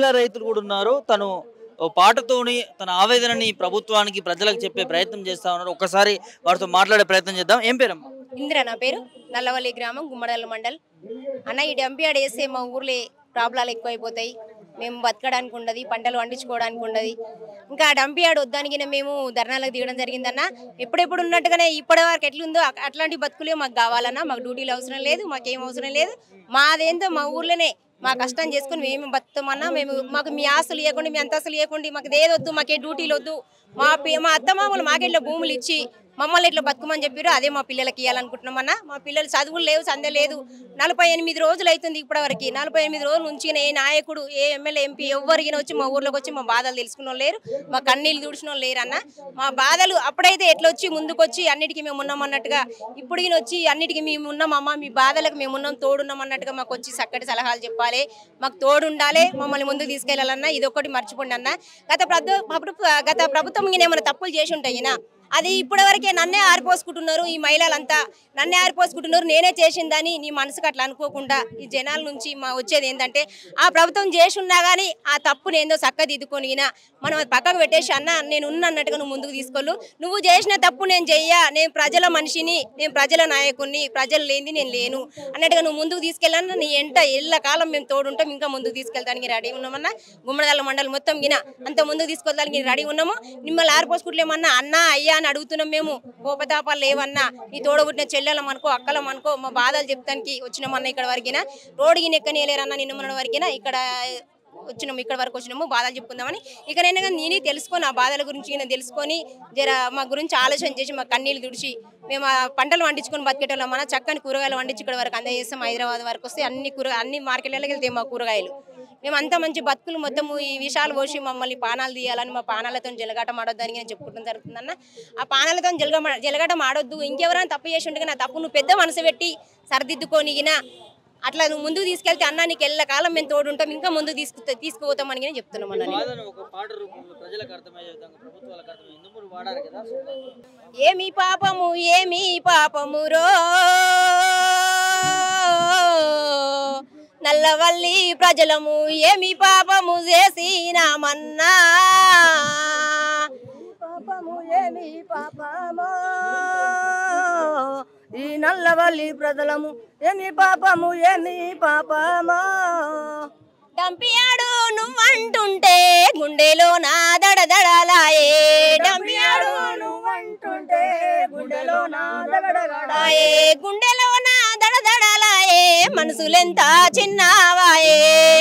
మహిళా రైతులు కూడా ఉన్నారు. తను ఓ పాటతోని తన ఆవేదనని ప్రభుత్వానికి ప్రజలకు చెప్పే ప్రయత్నం చేస్తా ఉన్నారు. ఒకసారి వారితో మాట్లాడే ప్రయత్నం చేద్దాం. ఏం పేరమ్మా? ఇందిరా నా పేరు. నల్లవల్లి గ్రామం, గుమ్మడల మండల్. అన్న ఈ డంపియాడ్ వేస్తే మా ఊర్లో ప్రాబ్లాలు ఎక్కువైపోతాయి. మేము బతకడానికి ఉండదు, పంటలు పండించుకోవడానికి ఉండదు. ఇంకా ఆ డంపియాడ్ వద్దానికి మేము ధర్నాలకు దిగడం జరిగిందన్న. ఎప్పుడెప్పుడు ఉన్నట్టుగానే ఇప్పటి వరకు ఎట్లుందో అట్లాంటి బతుకులే మాకు కావాలన్నా. మాకు డ్యూటీలు అవసరం లేదు, మాకేం అవసరం లేదు. మాదేంతో మా ఊర్లోనే మా కష్టం చేసుకుని మేము బతుకుతామన్నా. మాకు మీ ఆస్తులు ఇవ్వకుండా, మీ అంతస్తులు ఇవ్వకుండా, మాకు ఏదొద్దు, మాకే డ్యూటీలు వద్దు. మా అత్తమామలు మాకెట్లా భూములు ఇచ్చి మమ్మల్ని ఇట్లా బతుకమని చెప్పారు. అదే మా పిల్లలకి ఇవ్వాలనుకుంటున్నామన్నా. మా పిల్లలు చదువులు లేవు, సందే లేదు. 48 రోజులు అవుతుంది ఇప్పటివరకు. 48 రోజుల నుంచి ఏ నాయకుడు, ఏ ఎమ్మెల్యే, ఎంపీ ఎవరికైనా వచ్చి మా ఊర్లోకి వచ్చి మా బాధలు తెలుసుకున్న వాళ్ళు లేరు, మా కన్నీళ్ళు తుడిచిన వాళ్ళు లేరు అన్న. మా బాధలు అప్పుడైతే ఎట్లా వచ్చి ముందుకొచ్చి అన్నిటికీ మేము ఉన్నాం అన్నట్టుగా, ఇప్పుడు ఈయన వచ్చి అన్నిటికీ మేము ఉన్నామమ్మా, మీ బాధలకు మేము ఉన్నాం, తోడున్నాం అన్నట్టుగా మాకు వచ్చి చక్కటి సలహాలు చెప్పాలి, మాకు తోడు ఉండాలి, మమ్మల్ని ముందుకు తీసుకెళ్లాలన్నా. ఇది ఒక్కటి మర్చిపోండి అన్న. గత ప్రభుత్వం ఏమైనా తప్పులు చేసి ఉంటాయినా అది ఇప్పటి వరకే నన్నే ఆరిపోసుకుంటున్నారు. ఈ మహిళలంతా నన్నే ఆరిపోసుకుంటున్నారు. నేనే చేసిందని నీ మనసుకు అట్లా అనుకోకుండా ఈ జనాల నుంచి వచ్చేది ఏంటంటే, ఆ ప్రభుత్వం చేసి ఉన్నా కానీ ఆ తప్పుని ఏందో చక్కదిద్దుకొనినా మనం అది పక్కకు పెట్టేసి అన్న నేను ఉన్నట్టుగా నువ్వు ముందుకు తీసుకోళ్ళు. నువ్వు చేసిన తప్పు నేను చెయ్యా, నేను ప్రజల మనిషిని, నేను ప్రజల నాయకుడిని, ప్రజలు లేనిది నేను లేను అన్నట్టుగా నువ్వు ముందుకు తీసుకెళ్ళాను. నీ ఎంట ఎల్లకాలం మేము తోడుంటాం, ఇంకా ముందుకు తీసుకెళ్తానికి రెడీ ఉన్నామన్నా. గుమ్మడదల మండలం మొత్తం గిన అంత ముందుకు తీసుకెళ్తానికి రెడీ ఉన్నాము. మిమ్మల్ని ఆరిపోసుకుంటలేమన్నా అన్న అయ్యా అని అడుగుతున్నాం. మేము కోపతాపాలు లేవన్నా, నీ తోడబుట్టిన చెల్లెలం అనుకో, అక్కలం అనుకో, మా బాధలు చెప్తానికి వచ్చినామన్నా. ఇక్కడ వరకునా రోడ్డుకి నెక్కనేలేరన్నా. నిన్న మన వరకునా ఇక్కడ వచ్చినాము, ఇక్కడ వరకు వచ్చినాము బాధలు చెప్పుకుందామని. ఇకనైనా నేనే తెలుసుకొని ఆ బాధల గురించి తెలుసుకొని మా గురించి ఆలోచన చేసి మా కన్నీళ్ళు తుడిచి మేము ఆ పంటలు వండించుకొని బతికేటోళ్ళం. మన చక్కని కూరగాయలు వండించి ఇక్కడ వరకు అందజేస్తాం. హైదరాబాద్ వరకు వస్తే అన్ని మార్కెట్లకి వెళ్తాయి మా కూరగాయలు. మేము అంత మంచి బతుకులు మొత్తము ఈ విషయాలు పోసి మమ్మల్ని పానాలు తీయాలని, మా పానాలతో జలగాటం ఆడొద్దని నేను చెప్పుకుంటాం జరుగుతుందన్న. ఆ పానాలతో జలగాటం ఆడొద్దు. ఇంకెవరైనా తప్పు చేసి ఉంటే నా తప్పు నువ్వు పెద్ద మనసు పెట్టి సరిదిద్దుకోనిగినా అట్లా నువ్వు ముందుకు తీసుకెళ్తే అన్న నీకు ఎల్లకాలం మేము తోడుంటాం, ఇంకా ముందుకు తీసుకుపోతామని నేను చెప్తున్నాం అన్న. ఏమి పాపము ఏమి పాపమురో నల్లవల్లి ప్రజలము, ఏమి పాపము చేసినామన్నా, పాపము ఏమి పాపమో ఈ నల్లవల్లి ప్రజలము, ఏమి పాపము ఏమి పాపమో. డంపియాడు నువ్వంటుంటే గుండెలో నా దడదడలాయే, డంపియాడు నువ్వంటుంటే గుండెలో నా దడదడలాయే, గుండెలో నా దడదడలాయే, మనసులెంత చిన్నవాయే,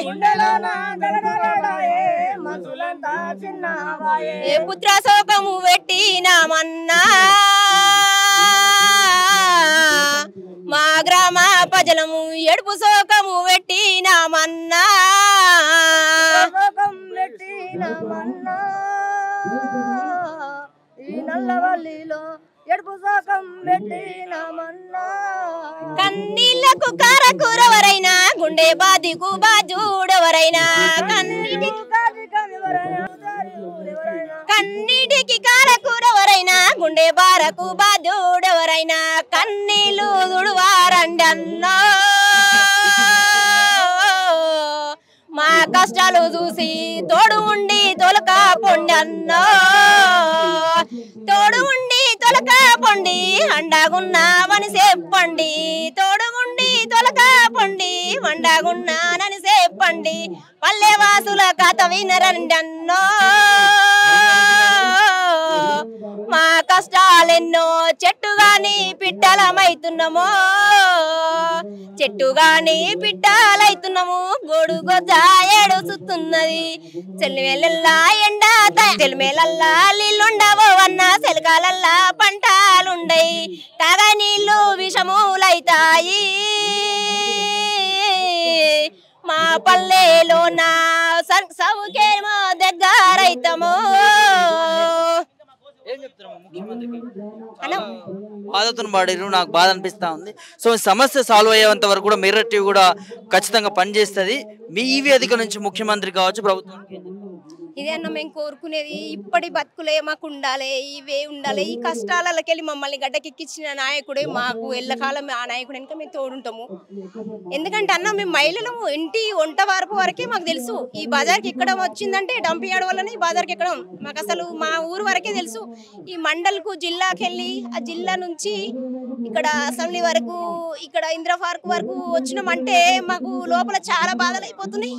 గుండెలో నా దడదడలాయే, మనసులెంత చిన్నవాయే. పుత్ర శోకము పెట్టినామన్నా, మా గ్రామ ప్రజలము ఎడుపు శోకము పెట్టినామన్నా, పెట్టినామన్నా. ఈ నల్లవల్లిలో ఎడుపు శోకం పెట్టినామన్నా. కన్నీళ్లకు కారకూరెవరైనా, గుండె బాధికు బాజూడెవరైనా, కన్నీటికి కారకూరెవరైనా, గుండె బారకు బాజూడెవరైనా, కన్నీళ్లు దుడువారండి అన్నా. మా కష్టాలు చూసి తోడు ఉండి తొలక పొండి అన్నా, తోడు ఉండి తొలక పొండి అండాగున్నావని చెప్పండి, తోడు ఉండి తొలక పొండి అండాగున్నానని చెప్పండి. పల్లెవాసుల కథ వినరండి అన్నో, మా కష్టాలెన్నో చెట్టుగాని పిట్టలమైతున్నామో, చెట్టుగాని పిట్టలైతున్నాము, గొడుగొజ్జ ఏడుస్తున్నది, చెల్లిమేలల్లా ఎండ చెల్లిమేలల్లా నీళ్ళుండవో అన్న, చెలకాలల్లా పంటలుండయి, తాగా నీళ్ళు విషములైతాయి, మా పల్లెలో నా సౌకేమో దగ్గరైతమో. బాధతో పాడారు, నాకు బాధ అనిపిస్తా ఉంది. సో సమస్య సాల్వ్ అయ్యేంత వరకు కూడా మిర్రర్ టీవీ కూడా ఖచ్చితంగా పనిచేస్తుంది. మీ ఈ వేదిక నుంచి ముఖ్యమంత్రి కావచ్చు, ప్రభుత్వానికి ఇదే అన్న మేము కోరుకునేది. ఇప్పటి బతుకులే మాకు ఉండాలి, ఇవే ఉండాలి. ఈ కష్టాలకి వెళ్ళి మమ్మల్ని గడ్డకెక్కించిన నాయకుడే మాకు ఎల్లకాలం ఆ నాయకుడు వెనుక మేము తోడుంటాము. ఎందుకంటే అన్న మేము మహిళలము ఇంటి వంట వార్పు వరకే మాకు తెలుసు. ఈ బజార్కి ఎక్కడం వచ్చిందంటే డంప్ యార్డ్ వల్లనే ఈ బజార్కి ఎక్కడం మాకు అసలు మా ఊరు వరకే తెలుసు. ఈ మండల్కు జిల్లాకి వెళ్ళి ఆ జిల్లా నుంచి ఇక్కడ అసెంబ్లీ వరకు ఇక్కడ ఇందిరా పార్క్ వరకు వచ్చినామంటే మాకు లోపల చాలా బాధలు అయిపోతున్నాయి.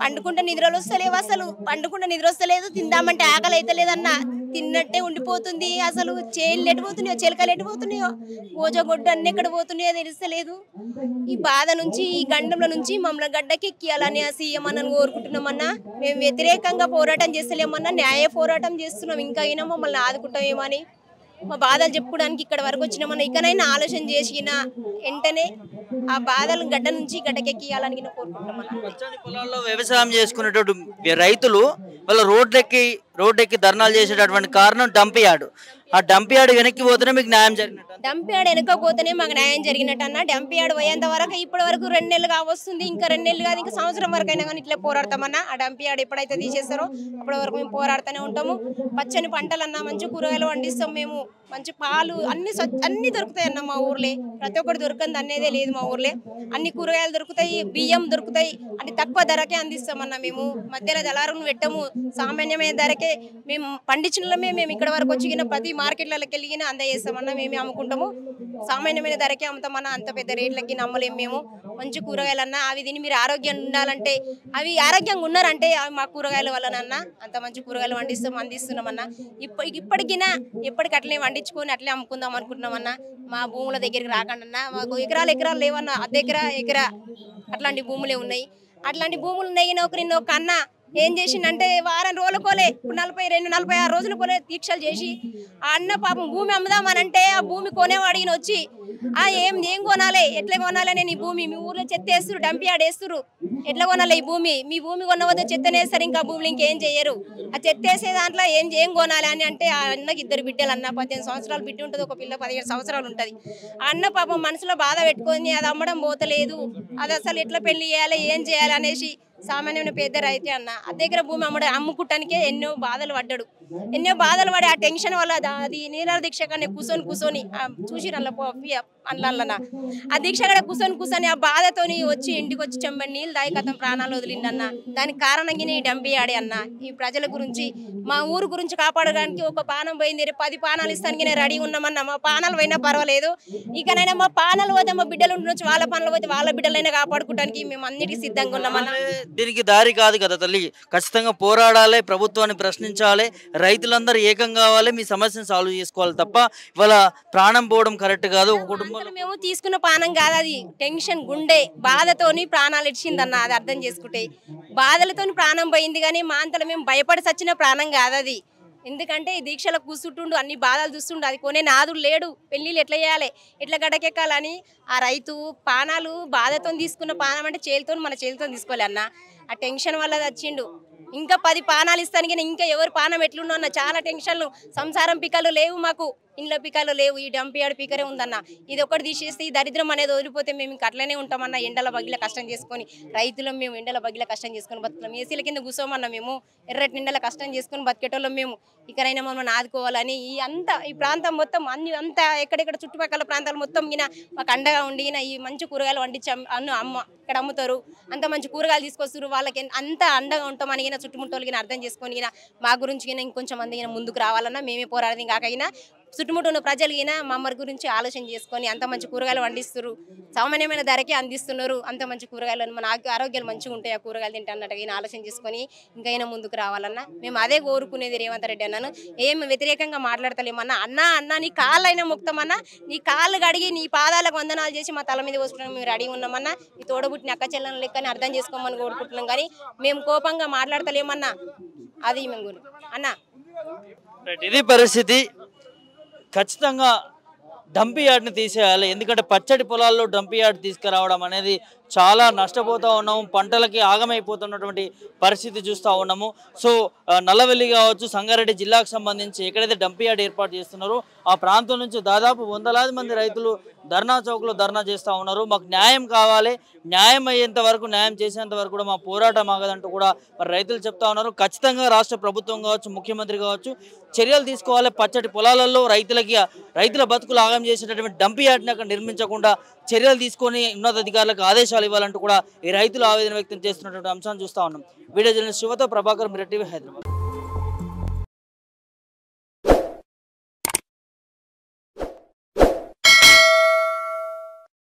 పండుకుంటే నిద్రలు వస్తలేవు, అసలు పండుకుంటే నిద్ర వస్తలేదు, తిందామంటే ఆకలి అయితే లేదన్న తిన్నట్టే ఉండిపోతుంది. అసలు చేలు ఎట్టుపోతున్నాయో చిలకలు ఎట్టుపోతున్నాయో గోజగొడ్డు అన్ని ఎక్కడ పోతున్నాయో తెలుస్తలేదు. ఈ బాధ నుంచి ఈ గండంలో నుంచి మమ్మల్ని గడ్డకెక్కియాలని సీఎం అన్నను కోరుకుంటున్నామన్నా. మేము వ్యతిరేకంగా పోరాటం చేస్తలేమన్నా, న్యాయ పోరాటం చేస్తున్నాం. ఇంకా అయినా మమ్మల్ని ఆదుకుంటామేమో అని మా బాధలు చెప్పుకోవడానికి ఇక్కడ వరకు వచ్చినామన్నా. ఇకనైనా ఆలోచన చేసిన వెంటనే ఆ బాధలు గడ్డ నుంచి గడ్డకెక్కియాలని కోరుకుంటామన్నా. పచ్చని పొలాల్లో వ్యవసాయం చేసుకునేటువంటి రైతులు వాళ్ళ రోడ్డెక్కి ధర్నాలు చేసేటటువంటి కారణం డంప్ యార్డ్. ఆ డంప్ యార్డ్ వెనక్కి పోతేనే మీకు న్యాయం జరిగినట్టు. డంప్ యార్డ్ వెనకపోతేనే మాకు న్యాయం జరిగినట్టు అన్న. డంప్ యార్డ్ పోయేంత వరకు ఇప్పటి వరకు 2 నెలలు కావస్తుంది. ఇంకా 2 నెలలు కాదు, ఇంకా సంవత్సరం వరకు అయినా కానీ ఇట్లా పోరాడతామన్నా. ఆ డంప్ యార్డ్ ఎప్పుడైతే తీసేస్తారో అప్పటి వరకు మేము పోరాడుతూనే ఉంటాము. పచ్చని పంటలన్నా, మంచి కూరగాయలు పండిస్తాం మేము. మంచి పాలు అన్ని దొరుకుతాయి అన్న మా ఊర్లే. ప్రతి ఒక్కటి దొరకంది అనేదే లేదు మా ఊర్లే. అన్ని కూరగాయలు దొరుకుతాయి, బియ్యం దొరుకుతాయి. అన్ని తక్కువ ధరకే అందిస్తామన్నా. మేము మధ్యలో దళారులను పెట్టము. సామాన్యమైన ధరకే మేము పండించినమే మేము ఇక్కడ వరకు వచ్చి ప్రతి మార్కెట్లకి వెళ్ళి అందజేస్తామన్నా. మేమే అమ్ముకుంటాము. సామాన్యమైన ధరకే అమ్ముతామన్నా. అంత పెద్ద రేట్లకి నమ్మలేము మేము. మంచి కూరగాయలన్నా అవి తిని మీరు ఆరోగ్యంగా ఉండాలంటే, అవి ఆరోగ్యంగా ఉన్నారంటే అవి మా కూరగాయల వల్లనన్నా. అంత మంచి కూరగాయలు అందిస్తున్నామన్నా. ఇప్పటికైనా ఎప్పటికి అట్లే వండించుకొని అట్లే అమ్ముకుందాం అనుకుంటున్నామన్నా. మా భూముల దగ్గరికి రాకుండా మాకు ఎకరాలు లేవన్నా, అర్ధ ఎకరా అట్లాంటి భూములే ఉన్నాయి. అట్లాంటి భూములు ఉన్నాయి. ఒక అన్న ఏం చేసిండంటే వారం రోజులకోలే, ఇప్పుడు 46 రోజులు కోలే దీక్షలు చేసి ఆ అన్న పాపం భూమి అమ్ముదామనంటే ఆ భూమి కొనేవాడు ఈయన వచ్చి ఏం కొనాలి, ఎట్లా కొనాలి, నేను ఈ భూమి మీ ఊర్లో చెత్త వేస్తురు, డంప్ యార్డ్ వేస్తురు, ఎట్లా కొనాలి ఈ భూమి, మీ భూమి కొనవద్ద చెత్తనేస్తారు, ఇంకా భూములు ఇంకేం చేయరు, ఆ చెత్త వేసే దాంట్లో ఏం కొనాలి అని అంటే ఆ అన్నకి 2 బిడ్డలు అన్న 18 సంవత్సరాలు బిడ్డ ఉంటుంది, ఒక పిల్ల 17 సంవత్సరాలు ఉంటుంది. ఆ అన్న పాపం మనసులో బాధ పెట్టుకొని అది అమ్మడం పోతలేదు, అది అసలు ఎట్లా పెళ్లి చేయాలి, ఏం చేయాలి అనేసి సామాన్యమైన పేద రైతే అన్న ఆ దగ్గర భూమి అమ్ముకుంటానికే ఎన్నో బాధలు పడ్డాడు. పడి ఆ టెన్షన్ వల్ల అది నీళ్ళ దీక్ష కానీ కూర్చొని చూసి అన్న ఆ దీక్ష కూడా కూర్చొని ఆ బాధతోని వచ్చి ఇంటికి వచ్చి చెంబడి నీళ్ళు తాగి కథం ప్రాణాలు వదిలిండన్న. దానికి కారణంగా ఈ డంప్ యార్డ్ అన్న. ఈ ప్రజల గురించి మా ఊరు గురించి కాపాడడానికి ఒక పానం పోయింది, 10 పానాలు ఇస్తానికి నేను రెడీ ఉన్నామన్నా. మా పానాలు పోయినా పర్వాలేదు, ఇకనైనా మా పానాలు పోతే మా బిడ్డలు ఉండొచ్చు, వాళ్ళ పనులు పోతే వాళ్ళ బిడ్డలైనా కాపాడుకోవడానికి మేము అన్నిటికీ సిద్ధంగా ఉన్నామన్నా. దీనికి దారి కాదు కదా తల్లి, ఖచ్చితంగా పోరాడాలి, ప్రభుత్వాన్ని ప్రశ్నించాలి, రైతులందరూ ఏకం కావాలి, మీ సమస్యను సాల్వ్ చేసుకోవాలి తప్ప ఇవాళ ప్రాణం పోవడం కరెక్ట్ కాదు. ఒక కుటుంబంలో మేము తీసుకున్న పానం కాదు, అది టెన్షన్ గుండె బాధతోని ప్రాణాలు ఇచ్చిందన్న. అది అర్థం చేసుకుంటే బాధలతోని ప్రాణం పోయింది, కానీ మా అంతలో మేము భయపడి సచ్చిన ప్రాణం కాదు అది. ఎందుకంటే ఈ దీక్షలో కూర్చుంటుండు, అన్ని బాధలు చూస్తుండు, అది కొనే నాదుడు లేడు, పెళ్ళిళ్ళు ఎట్లా చేయాలి, ఎట్లా గడకెక్కాలని ఆ రైతు పానాలు బాధతో తీసుకున్న పానం అంటే మన చేతితో తీసుకోలే అన్న. ఆ టెన్షన్ వల్ల వచ్చిండు. ఇంకా 10 పానాలు ఇస్తాను కానీ ఇంకా ఎవరు పానం ఎట్లున్నా అన్న. చాలా టెన్షన్లు, సంసారం పికలు లేవు మాకు, ఇంట్లో పికలు లేవు, ఈ డంప్ యార్డ్ పికరే ఉందన్న. ఇది ఒకటి తీసేస్తే ఈ దరిద్రం అనేది వదిలిపోతే మేము ఇంక అట్లనే ఉంటామన్న. ఎండల బగ్గిల కష్టం చేసుకొని రైతులం మేము, ఎండల బగ్గిల కష్టం చేసుకొని బతుకుతాం. ఏసీల కింద కూర్చోమన్నా మేము, ఎర్రటి నిండల కష్టం చేసుకొని బతికేటోళ్ళం మేము. ఇకనైనా మమ్మల్ని ఆదుకోవాలని ఈ ప్రాంతం మొత్తం అంతా ఎక్కడెక్కడ చుట్టుపక్కల ప్రాంతాలు మొత్తం గిన మాకు అండగా ఉండి ఈ మంచి కూరగాయలు వండించి ఇక్కడ అమ్ముతారు, అంత మంచి కూరగాయలు తీసుకొస్తారు, వాళ్ళకి అంత అండగా ఉంటామని చుట్టుముట్టోళ్ళకి అర్థం చేసుకొని మా గురించి ఇంకొంచెం మంది ముందుకు రావాలన్నా. మేమే పోరాడేది కాకైనా చుట్టుముట్టు ఉన్న ప్రజలు మా అమ్మరి గురించి ఆలోచన చేసుకొని అంత మంచి కూరగాయలు వండిస్తారు, సామాన్యమైన ధరకే అందిస్తున్నారు. అంత మంచి కూరగాయలు మన ఆరోగ్యాలు మంచిగా ఉంటాయి ఆ కూరగాయలు తింటే అన్నట్టుగా ఆలోచన చేసుకొని ఇంకైనా ముందుకు రావాలన్నా. మేము అదే కోరుకునేది రేవంత్ రెడ్డి అన్నాను. ఏం వ్యతిరేకంగా మాట్లాడతలేమన్నా. అన్నా నీ కాళ్ళైనా ముక్తమన్నా, నీ కాళ్ళు కడిగి నీ పాదాలకు వందనాలు చేసి మా తల మీద పోసుకున్నాం, మేము రెడీ ఉన్నామన్నా. ఈ తోడబుట్టిన అక్క చెల్లెల లెక్కని అర్థం చేసుకోమని కోరుకుంటున్నాం, కానీ మేము కోపంగా మాట్లాడతలేమన్నా. అది మేము అన్నా. ఇది పరిస్థితి. ఖచ్చితంగా డంప్ యార్డ్ని తీసేయాలి, ఎందుకంటే పచ్చడి పొలాల్లో డంప్ యార్డ్ తీసుకురావడం అనేది చాలా నష్టపోతూ ఉన్నాము, పంటలకి ఆగమైపోతున్నటువంటి పరిస్థితి చూస్తూ ఉన్నాము. సో నల్లవెల్లి కావచ్చు, సంగారెడ్డి జిల్లాకు సంబంధించి ఎక్కడైతే డంప్ యార్డ్ ఏర్పాటు చేస్తున్నారో ఆ ప్రాంతం నుంచి దాదాపు వందలాది మంది రైతులు ధర్నా చౌక్లో ధర్నా చేస్తూ ఉన్నారు. మాకు న్యాయం కావాలి, న్యాయం అయ్యేంత వరకు, న్యాయం చేసేంత వరకు కూడా మా పోరాటం ఆగదంటూ కూడా మరి రైతులు చెప్తా ఉన్నారు. ఖచ్చితంగా రాష్ట్ర ప్రభుత్వం కావచ్చు, ముఖ్యమంత్రి కావచ్చు చర్యలు తీసుకోవాలి. పచ్చటి పొలాలలో రైతుల బతుకులు ఆగం చేసేటటువంటి డంప్ యార్డ్ని అక్కడ నిర్మించకుండా చర్యలు తీసుకొని ఉన్నతాధికారులకు ఆదేశాలు ఇవ్వాలంటూ కూడా ఈ రైతులు ఆవేదన వ్యక్తం చేస్తున్నటువంటి అంశాన్ని చూస్తూ ఉన్నాం. వీడియో జర్నలిస్ట్ శివతో ప్రభాకర్, మిర్రర్ టీవీ, హైదరాబాద్.